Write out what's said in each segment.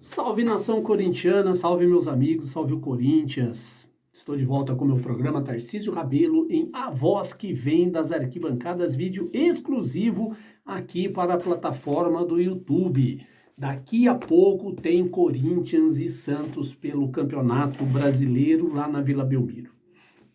Salve nação corintiana, salve meus amigos, salve o Corinthians. Estou de volta com o meu programa Tarcísio Rabelo em A Voz que Vem das Arquibancadas, vídeo exclusivo aqui para a plataforma do YouTube. Daqui a pouco tem Corinthians e Santos pelo Campeonato Brasileiro lá na Vila Belmiro.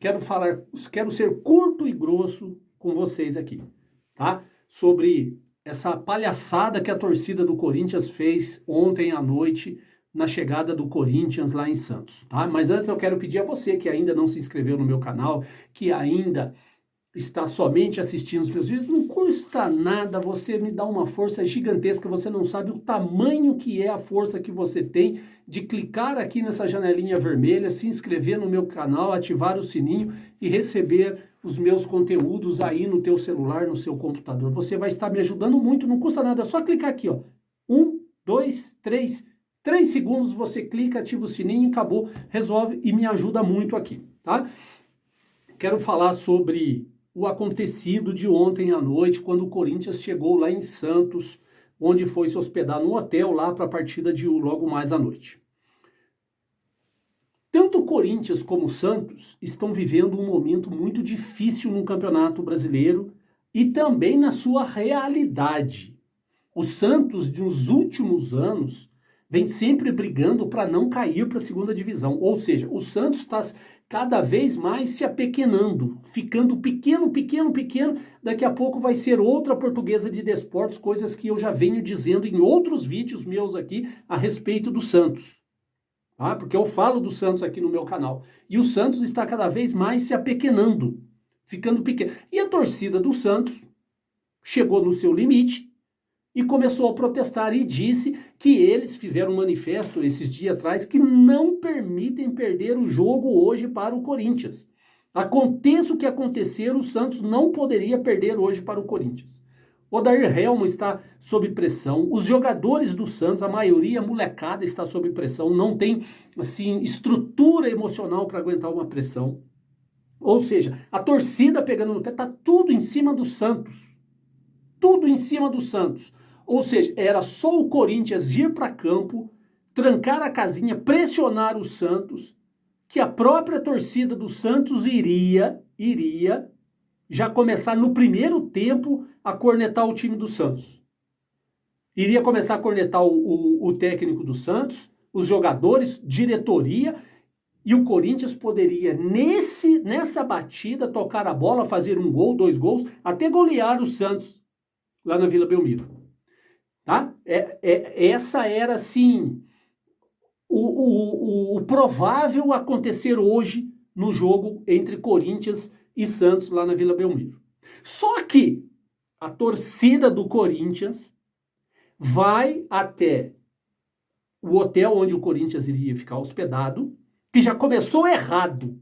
Quero ser curto e grosso com vocês aqui, tá? Sobre essa palhaçada que a torcida do Corinthians fez ontem à noite na chegada do Corinthians lá em Santos, tá? Mas antes eu quero pedir a você que ainda não se inscreveu no meu canal, que ainda está somente assistindo os meus vídeos, não custa nada, você me dá uma força gigantesca, você não sabe o tamanho que é a força que você tem de clicar aqui nessa janelinha vermelha, se inscrever no meu canal, ativar o sininho e receber os meus conteúdos aí no teu celular, no seu computador. Você vai estar me ajudando muito, não custa nada, é só clicar aqui, ó. 1, 2, 3 segundos, você clica, ativa o sininho, acabou, resolve e me ajuda muito aqui, tá? Quero falar sobre o acontecido de ontem à noite, quando o Corinthians chegou lá em Santos, onde foi se hospedar no hotel lá para a partida de logo mais à noite. Tanto o Corinthians como o Santos estão vivendo um momento muito difícil no Campeonato Brasileiro e também na sua realidade. O Santos, nos últimos anos, vem sempre brigando para não cair para a segunda divisão. Ou seja, o Santos está cada vez mais se apequenando, ficando pequeno. Daqui a pouco vai ser outra Portuguesa de Desportos, coisas que eu já venho dizendo em outros vídeos meus aqui a respeito do Santos. Tá? Porque eu falo do Santos aqui no meu canal. E o Santos está cada vez mais se apequenando, ficando pequeno. E a torcida do Santos chegou no seu limite e começou a protestar e disse que eles fizeram um manifesto esses dias atrás que não permitem perder o jogo hoje para o Corinthians. Aconteça o que acontecer, o Santos não poderia perder hoje para o Corinthians. O Odair Hellmann está sob pressão, os jogadores do Santos, a maioria, a molecada está sob pressão, não tem assim, estrutura emocional para aguentar uma pressão. Ou seja, a torcida pegando no pé, está tudo em cima do Santos. Tudo em cima do Santos. Ou seja, era só o Corinthians ir para campo, trancar a casinha, pressionar o Santos, que a própria torcida do Santos iria já começar no primeiro tempo a cornetar o time do Santos. Iria começar a cornetar o técnico do Santos, os jogadores, diretoria, e o Corinthians poderia, nessa batida, tocar a bola, fazer um gol, 2 gols, até golear o Santos lá na Vila Belmiro. Tá? Essa era, assim, o provável acontecer hoje no jogo entre Corinthians e Santos lá na Vila Belmiro. Só que a torcida do Corinthians vai até o hotel onde o Corinthians iria ficar hospedado, que já começou errado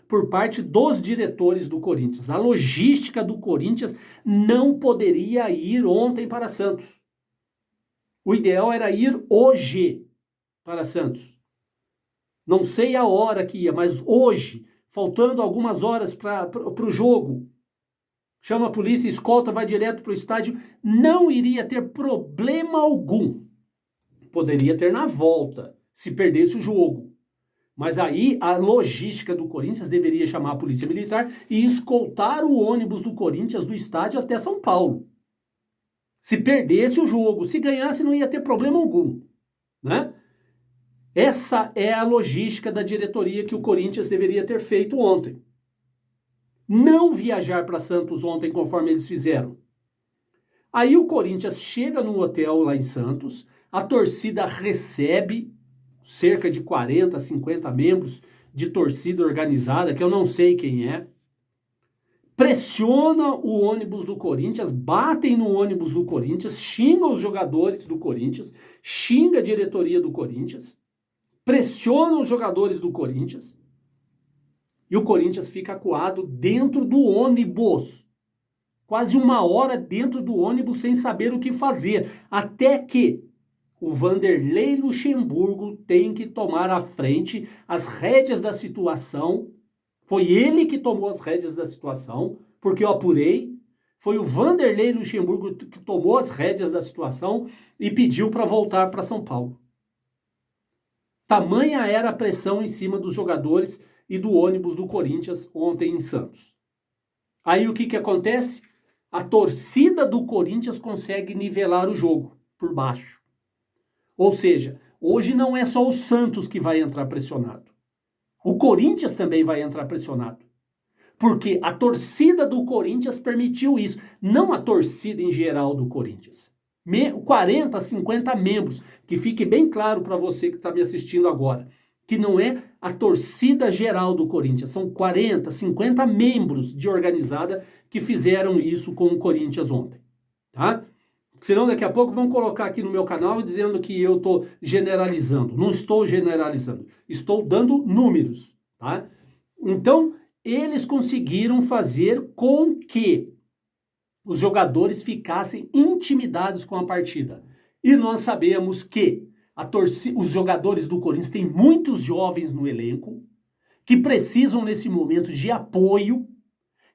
por parte dos diretores do Corinthians. A logística do Corinthians não poderia ir ontem para Santos. O ideal era ir hoje para Santos. Não sei a hora que ia, mas hoje, faltando algumas horas para o jogo, chama a polícia, escolta, vai direto para o estádio, não iria ter problema algum. Poderia ter na volta, se perdesse o jogo. Mas aí a logística do Corinthians deveria chamar a polícia militar e escoltar o ônibus do Corinthians do estádio até São Paulo. Se perdesse o jogo, se ganhasse não ia ter problema algum, né? Essa é a logística da diretoria que o Corinthians deveria ter feito ontem. Não viajar para Santos ontem conforme eles fizeram. Aí o Corinthians chega no hotel lá em Santos, a torcida recebe cerca de 40, 50 membros de torcida organizada, que eu não sei quem é, pressiona o ônibus do Corinthians, batem no ônibus do Corinthians, xinga os jogadores do Corinthians, xinga a diretoria do Corinthians, pressiona os jogadores do Corinthians e o Corinthians fica acuado dentro do ônibus. Quase 1 hora dentro do ônibus sem saber o que fazer, até que o Vanderlei Luxemburgo tem que tomar à frente as rédeas da situação. Foi ele que tomou as rédeas da situação, porque eu apurei. Foi o Vanderlei Luxemburgo que tomou as rédeas da situação e pediu para voltar para São Paulo. Tamanha era a pressão em cima dos jogadores e do ônibus do Corinthians ontem em Santos. Aí o que acontece? A torcida do Corinthians consegue nivelar o jogo por baixo. Ou seja, hoje não é só o Santos que vai entrar pressionado. O Corinthians também vai entrar pressionado. Porque a torcida do Corinthians permitiu isso. Não a torcida em geral do Corinthians. 40, 50 membros. Que fique bem claro para você que está me assistindo agora. Que não é a torcida geral do Corinthians. São 40, 50 membros de organizada que fizeram isso com o Corinthians ontem. Tá? Senão daqui a pouco vão colocar aqui no meu canal dizendo que eu estou generalizando. Não estou generalizando. Estou dando números. Tá? Então, eles conseguiram fazer com que os jogadores ficassem intimidados com a partida. E nós sabemos que os jogadores do Corinthians têm muitos jovens no elenco que precisam nesse momento de apoio,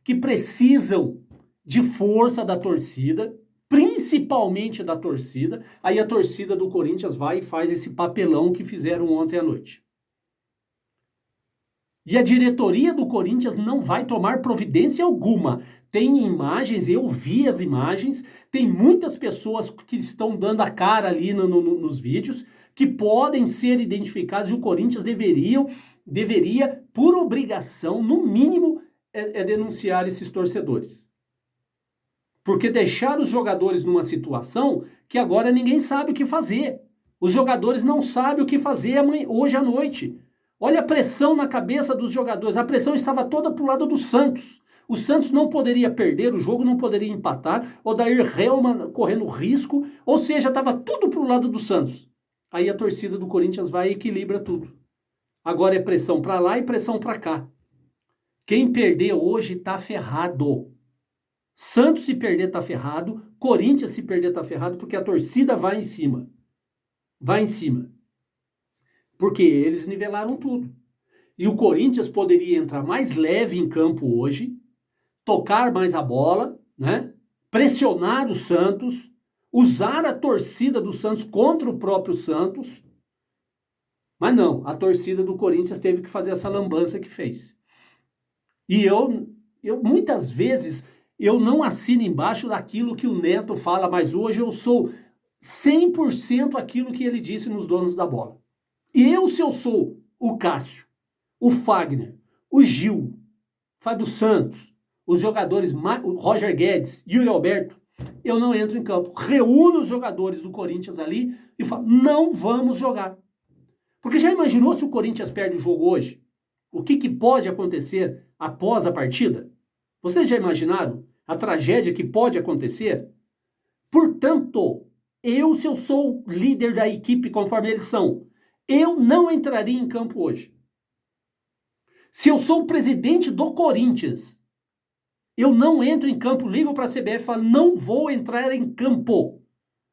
que precisam de força da torcida, principalmente da torcida. Aí a torcida do Corinthians vai e faz esse papelão que fizeram ontem à noite. E a diretoria do Corinthians não vai tomar providência alguma. Tem imagens, eu vi as imagens, tem muitas pessoas que estão dando a cara ali nos vídeos, que podem ser identificadas e o Corinthians deveria, por obrigação, no mínimo, denunciar esses torcedores. Porque deixar os jogadores numa situação que agora ninguém sabe o que fazer. Os jogadores não sabem o que fazer hoje à noite. Olha a pressão na cabeça dos jogadores. A pressão estava toda para o lado do Santos. O Santos não poderia perder o jogo, não poderia empatar. Odair Helman correndo risco. Ou seja, estava tudo para o lado do Santos. Aí a torcida do Corinthians vai e equilibra tudo. Agora é pressão para lá e pressão para cá. Quem perder hoje está ferrado. Santos se perder está ferrado. Corinthians se perder está ferrado porque a torcida vai em cima. Vai em cima. Porque eles nivelaram tudo. E o Corinthians poderia entrar mais leve em campo hoje, tocar mais a bola, né? Pressionar o Santos, usar a torcida do Santos contra o próprio Santos. Mas não, a torcida do Corinthians teve que fazer essa lambança que fez. E eu muitas vezes, eu não assino embaixo daquilo que o Neto fala, mas hoje eu sou 100% aquilo que ele disse nos Donos da Bola. Se eu sou o Cássio, o Fagner, o Gil, Fábio Santos, os jogadores, o Roger Guedes, Yuri Alberto, eu não entro em campo. Reúno os jogadores do Corinthians ali e falo, não vamos jogar. Porque já imaginou se o Corinthians perde o jogo hoje? O que pode acontecer após a partida? Vocês já imaginaram a tragédia que pode acontecer? Portanto, se eu sou o líder da equipe conforme eles são, eu não entraria em campo hoje. Se eu sou o presidente do Corinthians, eu não entro em campo, ligo para a CBF e falo, não vou entrar em campo.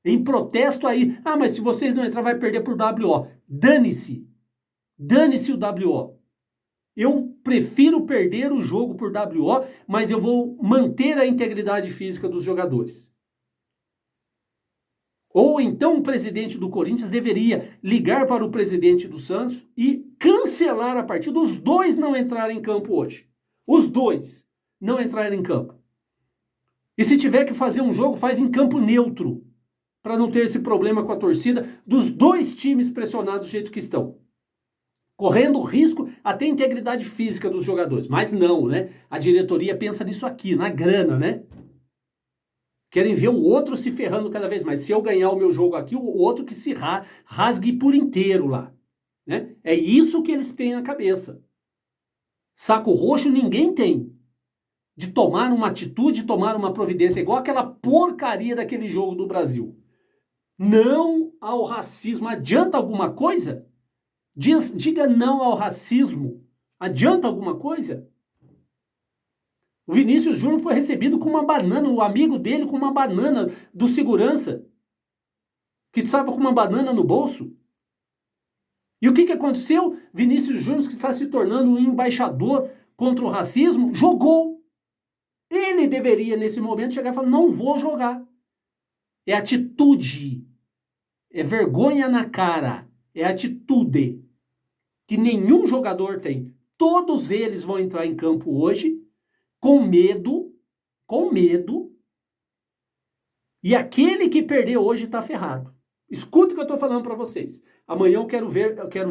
Em protesto aí, mas se vocês não entrar vai perder por WO. Dane-se. Dane-se o WO. Eu prefiro perder o jogo por WO, mas eu vou manter a integridade física dos jogadores. Ou então o presidente do Corinthians deveria ligar para o presidente do Santos e cancelar a partida. Os dois não entrarem em campo hoje. Os dois não entrarem em campo. E se tiver que fazer um jogo, faz em campo neutro. Para não ter esse problema com a torcida dos dois times pressionados do jeito que estão. Correndo risco até a integridade física dos jogadores. Mas não, né? A diretoria pensa nisso aqui, na grana, né? Querem ver o outro se ferrando cada vez mais. Se eu ganhar o meu jogo aqui, o outro que se rasgue por inteiro lá. Né? É isso que eles têm na cabeça. Saco roxo ninguém tem. De tomar uma atitude, tomar uma providência, igual aquela porcaria daquele jogo do Brasil. Não ao racismo. Adianta alguma coisa? Diga não ao racismo. Adianta alguma coisa? O Vinícius Júnior foi recebido com uma banana, o amigo dele com uma banana do segurança, que estava com uma banana no bolso. E o que aconteceu? Vinícius Júnior, que está se tornando um embaixador contra o racismo, jogou. Ele deveria, nesse momento, chegar e falar, não vou jogar. É atitude. É vergonha na cara. É atitude. que nenhum jogador tem. Todos eles vão entrar em campo hoje com medo, e aquele que perder hoje está ferrado. Escuta o que eu estou falando para vocês. Amanhã eu quero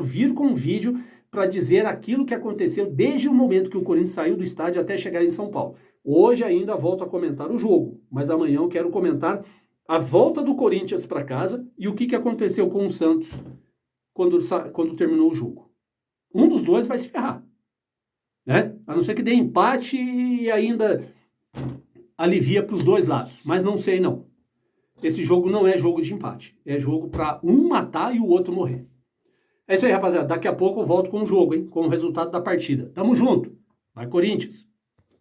vir com um vídeo para dizer aquilo que aconteceu desde o momento que o Corinthians saiu do estádio até chegar em São Paulo. Hoje ainda volto a comentar o jogo, mas amanhã eu quero comentar a volta do Corinthians para casa e o que aconteceu com o Santos quando terminou o jogo. Um dos dois vai se ferrar, né? A não ser que dê empate e ainda alivia para os dois lados, mas não sei não. Esse jogo não é jogo de empate, é jogo para um matar e o outro morrer. É isso aí, rapaziada. Daqui a pouco eu volto com o jogo, hein? Com o resultado da partida. Tamo junto. Vai, Corinthians!